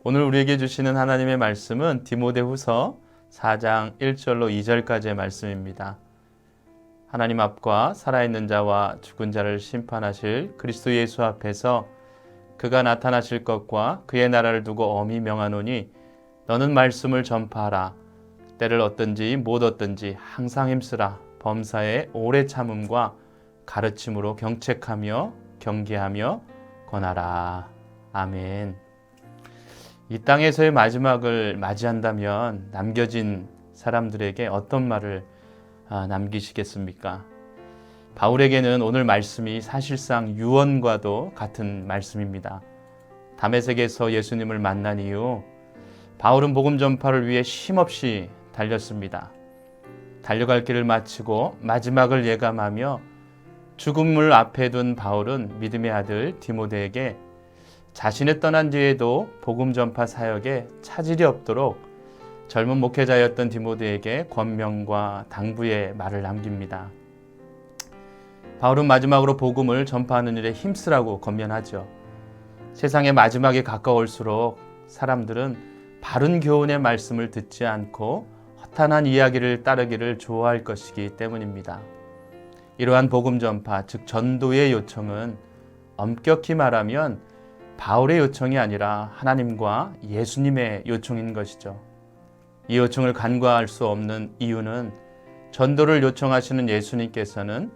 오늘 우리에게 주시는 하나님의 말씀은 디모데후서 4장 1절로 2절까지의 말씀입니다. 하나님 앞과 살아있는 자와 죽은 자를 심판하실 그리스도 예수 앞에서 그가 나타나실 것과 그의 나라를 두고 엄히 명하노니 너는 말씀을 전파하라. 때를 얻든지 못 얻든지 항상 힘쓰라. 범사에 오래 참음과 가르침으로 경책하며 경계하며 권하라. 아멘. 이 땅에서의 마지막을 맞이한다면 남겨진 사람들에게 어떤 말을 남기시겠습니까? 바울에게는 오늘 말씀이 사실상 유언과도 같은 말씀입니다. 다메섹에서 예수님을 만난 이후 바울은 복음 전파를 위해 쉼없이 달렸습니다. 달려갈 길을 마치고 마지막을 예감하며 죽음을 앞에 둔 바울은 믿음의 아들 디모데에게 자신의 떠난 뒤에도 복음 전파 사역에 차질이 없도록 젊은 목회자였던 디모데에게 권명과 당부의 말을 남깁니다. 바울은 마지막으로 복음을 전파하는 일에 힘쓰라고 권면하죠. 세상의 마지막에 가까울수록 사람들은 바른 교훈의 말씀을 듣지 않고 허탄한 이야기를 따르기를 좋아할 것이기 때문입니다. 이러한 복음 전파, 즉 전도의 요청은 엄격히 말하면 바울의 요청이 아니라 하나님과 예수님의 요청인 것이죠. 이 요청을 간과할 수 없는 이유는 전도를 요청하시는 예수님께서는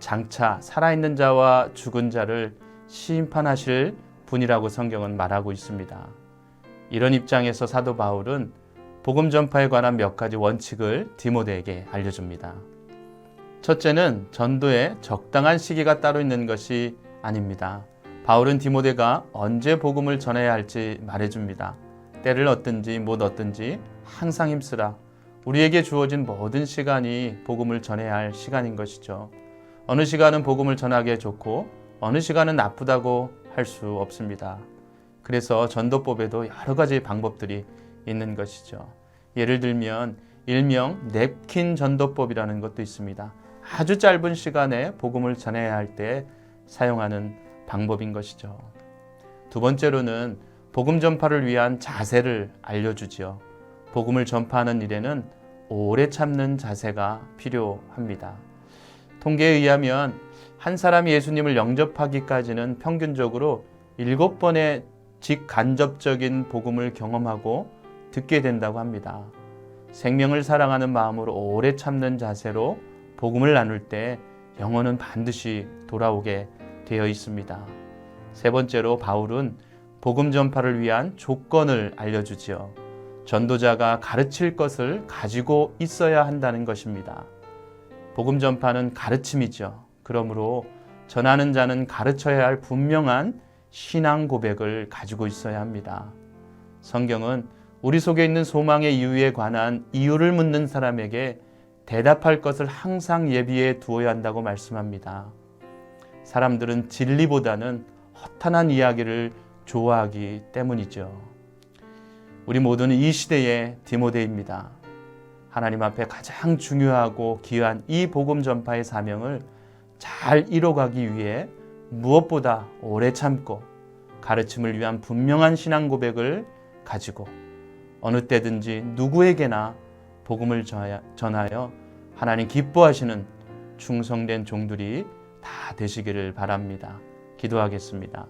장차 살아있는 자와 죽은 자를 심판하실 분이라고 성경은 말하고 있습니다. 이런 입장에서 사도 바울은 복음 전파에 관한 몇 가지 원칙을 디모데에게 알려줍니다. 첫째는 전도에 적당한 시기가 따로 있는 것이 아닙니다. 바울은 디모데가 언제 복음을 전해야 할지 말해줍니다. 때를 얻든지 못 얻든지 항상 힘쓰라. 우리에게 주어진 모든 시간이 복음을 전해야 할 시간인 것이죠. 어느 시간은 복음을 전하기에 좋고 어느 시간은 나쁘다고 할 수 없습니다. 그래서 전도법에도 여러 가지 방법들이 있는 것이죠. 예를 들면 일명 냅킨 전도법이라는 것도 있습니다. 아주 짧은 시간에 복음을 전해야 할 때 사용하는 방법인 것이죠. 두 번째로는 복음 전파를 위한 자세를 알려주지요. 복음을 전파하는 일에는 오래 참는 자세가 필요합니다. 통계에 의하면 한 사람이 예수님을 영접하기까지는 평균적으로 7번의 직간접적인 복음을 경험하고 듣게 된다고 합니다. 생명을 사랑하는 마음으로 오래 참는 자세로 복음을 나눌 때 영혼은 반드시 돌아오게 되어 있습니다. 세 번째로 바울은 복음 전파를 위한 조건을 알려주지요. 전도자가 가르칠 것을 가지고 있어야 한다는 것입니다. 복음 전파는 가르침이죠. 그러므로 전하는 자는 가르쳐야 할 분명한 신앙 고백을 가지고 있어야 합니다. 성경은 우리 속에 있는 소망의 이유에 관한 이유를 묻는 사람에게 대답할 것을 항상 예비해 두어야 한다고 말씀합니다. 사람들은 진리보다는 허탄한 이야기를 좋아하기 때문이죠. 우리 모두는 이 시대의 디모데입니다. 하나님 앞에 가장 중요하고 귀한 이 복음 전파의 사명을 잘 이뤄가기 위해 무엇보다 오래 참고 가르침을 위한 분명한 신앙 고백을 가지고 어느 때든지 누구에게나 복음을 전하여 하나님 기뻐하시는 충성된 종들이 다 되시기를 바랍니다. 기도하겠습니다.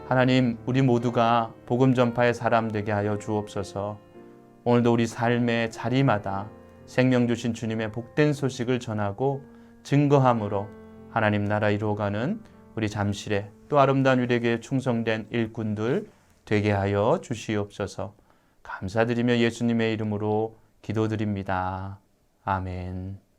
하나님, 우리 모두가 복음 전파의 사람 되게 하여 주옵소서. 오늘도 우리 삶의 자리마다 생명 주신 주님의 복된 소식을 전하고 증거함으로 하나님 나라 이루어가는 우리 잠실의 또 아름다운 우리에게 충성된 일꾼들 되게 하여 주시옵소서. 감사드리며 예수님의 이름으로 기도드립니다. 아멘.